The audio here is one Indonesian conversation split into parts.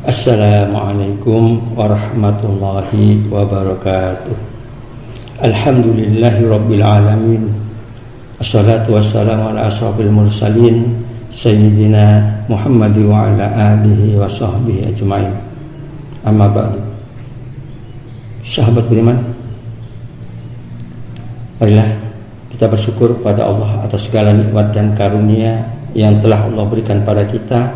Assalamualaikum warahmatullahi wabarakatuh. Alhamdulillahi rabbil alamin. Assalatu wassalamu ala ashrafil mursalin Sayyidina Muhammad wa ala alihi wa sahbihi ajma'in. Amma ba'du. Sahabat beriman, marilah kita bersyukur pada Allah atas segala nikmat dan karunia yang telah Allah berikan pada kita.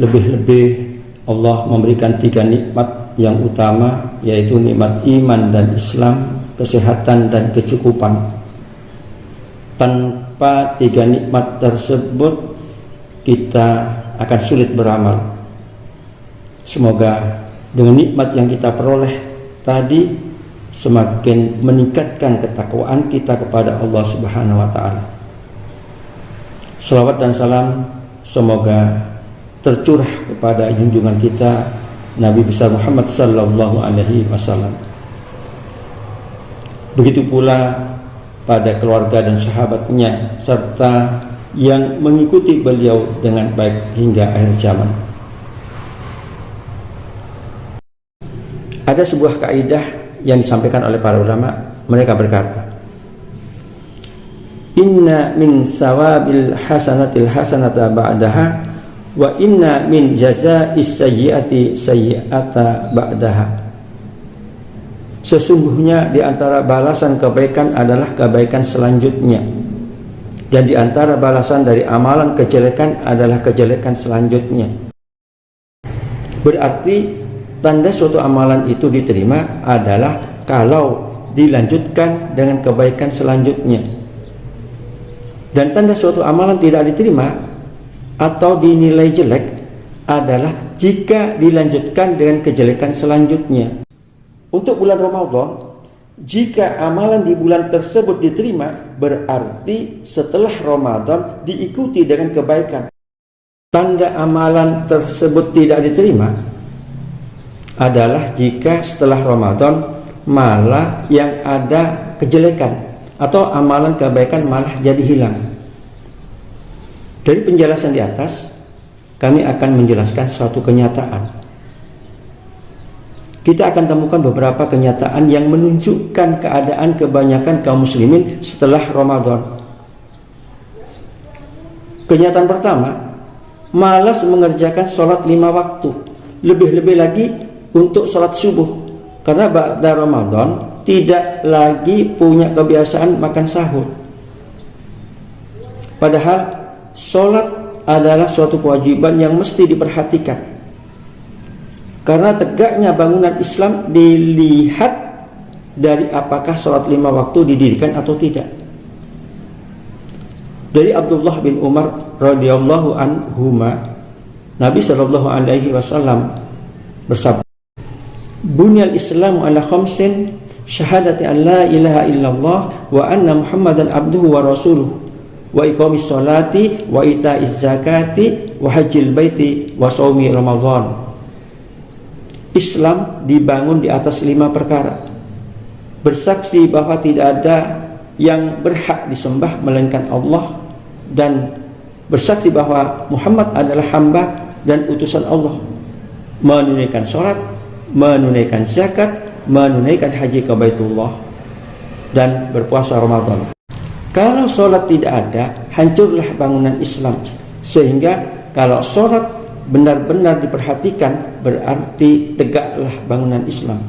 Lebih-lebih Allah memberikan 3 nikmat yang utama, yaitu nikmat iman dan Islam, kesehatan dan kecukupan. Tanpa 3 nikmat tersebut kita akan sulit beramal. Semoga dengan nikmat yang kita peroleh tadi semakin meningkatkan ketakwaan kita kepada Allah Subhanahu wa taala. Shalawat dan salam semoga tercurah kepada junjungan kita Nabi besar Muhammad sallallahu alaihi wasallam. Begitu pula pada keluarga dan sahabatnya serta yang mengikuti beliau dengan baik hingga akhir zaman. Ada sebuah kaidah yang disampaikan oleh para ulama. Mereka berkata, inna min sawabil hasanatil hasanata ba'daha wa inna min jaza'is sayyi'ati sayyi'ata ba'daha. Sesungguhnya di antara balasan kebaikan adalah kebaikan selanjutnya, dan di antara balasan dari amalan kejelekan adalah kejelekan selanjutnya. Berarti tanda suatu amalan itu diterima adalah kalau dilanjutkan dengan kebaikan selanjutnya. Dan tanda suatu amalan tidak diterima atau dinilai jelek adalah jika dilanjutkan dengan kejelekan selanjutnya. Untuk bulan Ramadan, jika amalan di bulan tersebut diterima, berarti setelah Ramadan diikuti dengan kebaikan. Tanda amalan tersebut tidak diterima adalah jika setelah Ramadan malah yang ada kejelekan atau amalan kebaikan malah jadi hilang. Dari penjelasan di atas, kami akan menjelaskan suatu kenyataan. Kita akan temukan beberapa kenyataan yang menunjukkan keadaan kebanyakan kaum muslimin setelah Ramadan. Kenyataan pertama, malas mengerjakan sholat 5 waktu. Lebih-lebih lagi untuk sholat subuh. Karena pada Ramadan tidak lagi punya kebiasaan makan sahur. Padahal sholat adalah suatu kewajiban yang mesti diperhatikan. Karena tegaknya bangunan Islam dilihat dari apakah sholat 5 waktu didirikan atau tidak. Dari Abdullah bin Umar radhiyallahu anhuma, Nabi sallallahu alaihi wasallam bersabda, "Bunyal Islamu ala khamsin, syahadati an la ilaha illallah wa anna Muhammadan abduhu wa rasuluh, wa iqamis sholati wa ita'iz zakati wa hajjil baiti wa shaumi Ramadan." Islam dibangun di atas 5 perkara. Bersaksi bahwa tidak ada yang berhak disembah melainkan Allah, dan bersaksi bahwa Muhammad adalah hamba dan utusan Allah. Menunaikan sholat, menunaikan zakat, menunaikan haji ke Baitullah, dan berpuasa Ramadan. Kalau sholat tidak ada, hancurlah bangunan Islam. Sehingga kalau sholat benar-benar diperhatikan, berarti tegaklah bangunan Islam.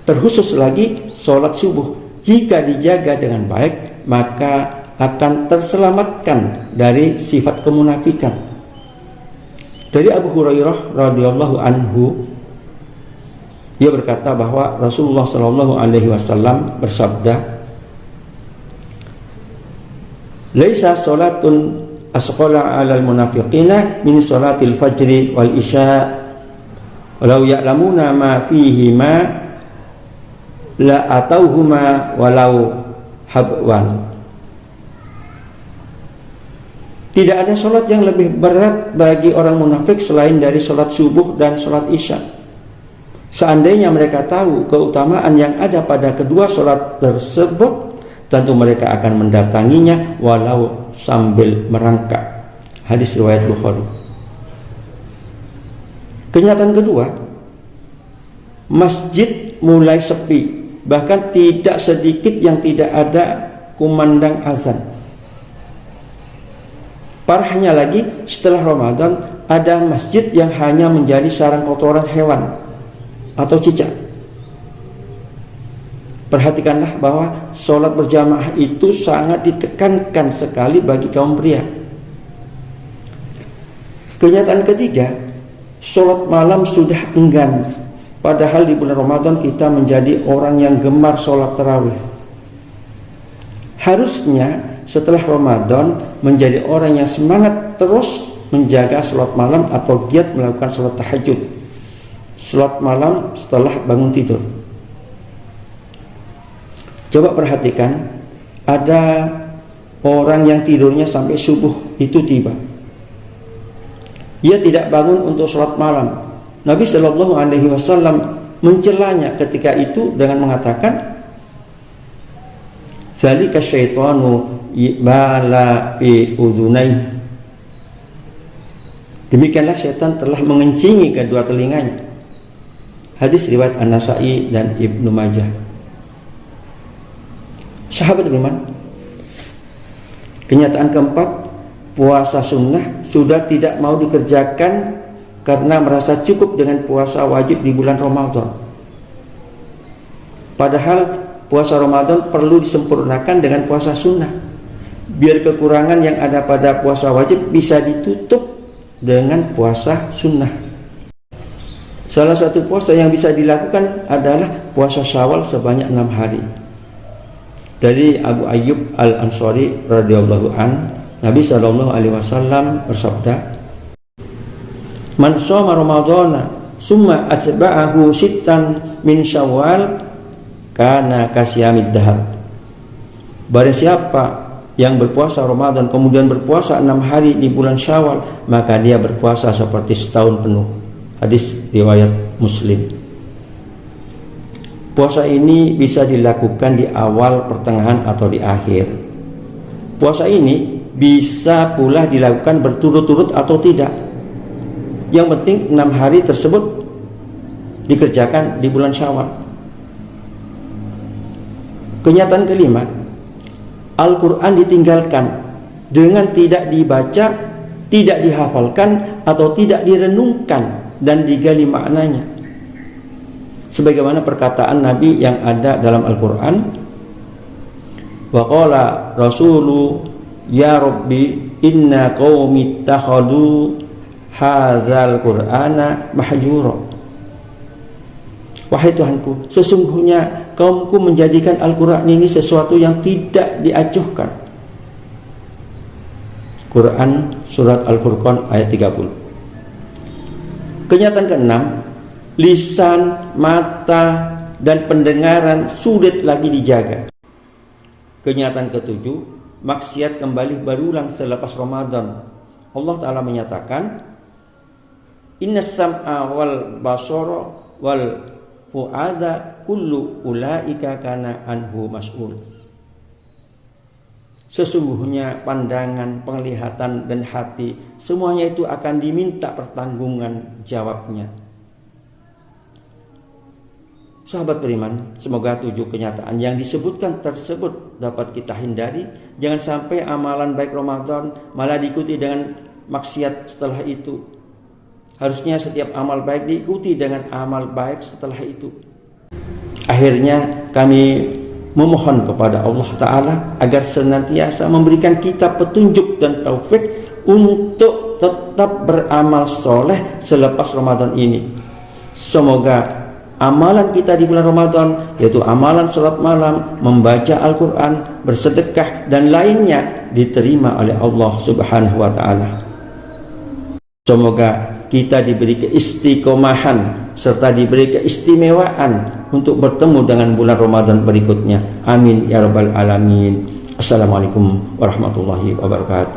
Terkhusus lagi sholat subuh, jika dijaga dengan baik, maka akan terselamatkan dari sifat kemunafikan. Dari Abu Hurairah radhiyallahu anhu, ia berkata bahwa Rasulullah sallallahu alaihi wasallam bersabda, "Laisa salatun asqala 'alal munafiqina min salatil fajri wal isya walau ya'lamuna ma fihi ma la atauhuma walau habwan." Tidak ada sholat yang lebih berat bagi orang munafik selain dari sholat subuh dan sholat isya. Seandainya mereka tahu keutamaan yang ada pada kedua sholat tersebut, tentu mereka akan mendatanginya walau sambil merangkak. Hadis riwayat Bukhari. Kenyataan kedua, masjid mulai sepi, bahkan tidak sedikit yang tidak ada kumandang azan. Parahnya lagi, setelah Ramadan ada masjid yang hanya menjadi sarang kotoran hewan atau cicak. Perhatikanlah bahwa sholat berjamaah itu sangat ditekankan sekali bagi kaum pria. Kenyataan ketiga, sholat malam sudah enggan, padahal di bulan Ramadan kita menjadi orang yang gemar sholat tarawih. Harusnya setelah Ramadan menjadi orang yang semangat terus menjaga sholat malam atau giat melakukan sholat tahajud, sholat malam setelah bangun tidur. Coba perhatikan, ada orang yang tidurnya sampai subuh itu tiba. Ia tidak bangun untuk sholat malam. Nabi Shallallahu Alaihi Wasallam mencelanya ketika itu dengan mengatakan, "Zalika syaitanu bala fi udhunai." Demikianlah setan telah mengencingi kedua telinganya. Hadis riwayat An-Nasa'i dan Ibnu Majah. Sahabat beriman, kenyataan keempat, puasa sunnah sudah tidak mau dikerjakan karena merasa cukup dengan puasa wajib di bulan Ramadan. Padahal puasa Ramadan perlu disempurnakan dengan puasa sunnah, biar kekurangan yang ada pada puasa wajib bisa ditutup dengan puasa sunnah. Salah satu puasa yang bisa dilakukan adalah puasa Syawal sebanyak 6 hari. Dari Abu Ayyub Al-Ansari radhiyallahu an, Nabi sallallahu alaihi wasallam bersabda, "Man shoma Ramadhana summa atba'ahu sittan min Syawal kana kasyamid dahar." Barang siapa yang berpuasa Ramadan kemudian berpuasa 6 hari di bulan Syawal, maka dia berpuasa seperti setahun penuh. Hadis riwayat Muslim. Puasa ini bisa dilakukan di awal, pertengahan, atau di akhir. Puasa ini bisa pula dilakukan berturut-turut atau tidak. Yang penting 6 hari tersebut dikerjakan di bulan Syawal. Kenyataan kelima, Al-Quran ditinggalkan dengan tidak dibaca, tidak dihafalkan, atau tidak direnungkan dan digali maknanya. Sebagaimana perkataan Nabi yang ada dalam Al-Quran, wa qala rasulu ya rabbi inna qaumi ittakhadu hadzal qur'ana mahjura. Wahai Tuhanku, sesungguhnya kaumku menjadikan Al-Quran ini sesuatu yang tidak diacuhkan. Quran surat Al-Furqan ayat 30. Kenyataan keenam, lisan, mata, dan pendengaran sulit lagi dijaga. Kenyataan ketujuh, maksiat kembali berulang selepas Ramadan. Allah Ta'ala menyatakan, Inna sam'a wal basara wal fu'ada kullu ulaika kana anhu mas'ul. Sesungguhnya pandangan, penglihatan, dan hati, semuanya itu akan diminta pertanggungan jawabnya. Sahabat beriman, semoga 7 kenyataan yang disebutkan tersebut dapat kita hindari. Jangan sampai amalan baik Ramadan malah diikuti dengan maksiat setelah itu. Harusnya setiap amal baik diikuti dengan amal baik setelah itu. Akhirnya kami memohon kepada Allah Ta'ala agar senantiasa memberikan kita petunjuk dan taufik untuk tetap beramal soleh selepas Ramadan ini. Semoga amalan kita di bulan Ramadan, yaitu amalan sholat malam, membaca Al-Quran, bersedekah, dan lainnya diterima oleh Allah Subhanahu wa Ta'ala. Semoga kita diberi keistiqomahan serta diberi keistimewaan untuk bertemu dengan bulan Ramadan berikutnya. Amin ya rabbal alamin. Assalamualaikum warahmatullahi wabarakatuh.